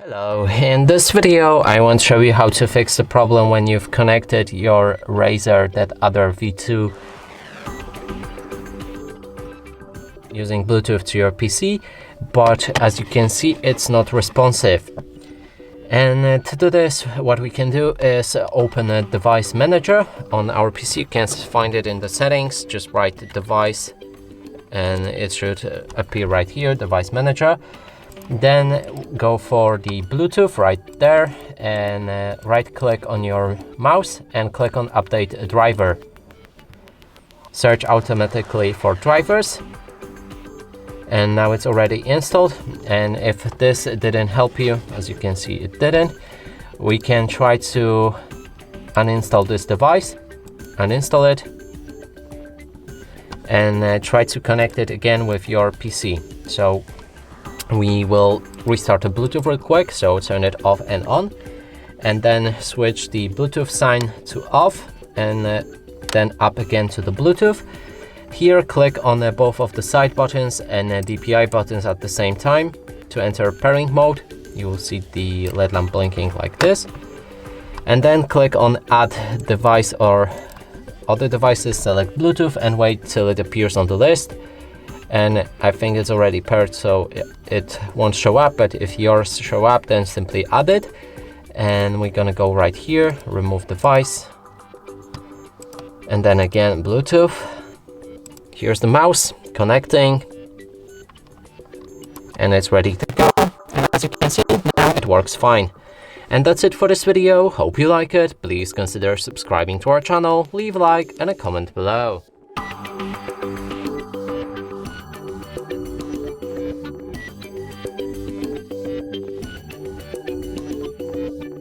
Hello, in this video I want to show you how to fix the problem when you've connected your Razer DeathAdder V2 using Bluetooth to your PC, but as you can see it's not responsive. And to do this, what we can do is open a device manager on our PC. You can find it in the settings, just write device and it should appear right here, device manager. Then go for the Bluetooth right there and right click on your mouse and click on update driver. Search automatically for drivers, and now it's already installed. And if this didn't help you, as you can see it didn't, we can try to uninstall this device, uninstall it, and try to connect it again with your PC. So we will restart the Bluetooth real quick, so turn it off and on, and then switch the Bluetooth sign to off and then up again to the Bluetooth. Here click on both of the side buttons and DPI buttons at the same time to enter pairing mode. You will see the LED lamp blinking like this, and then click on add device or other devices, select Bluetooth and wait till it appears on the list. And I think it's already paired, so it won't show up, but if yours show up, then simply add it. And we're gonna go right here, remove device, and then again Bluetooth. Here's the mouse connecting, and it's ready to go. And as you can see, now it works fine. And that's it for this video. Hope you like it. Please consider subscribing to our channel, leave a like and a comment below.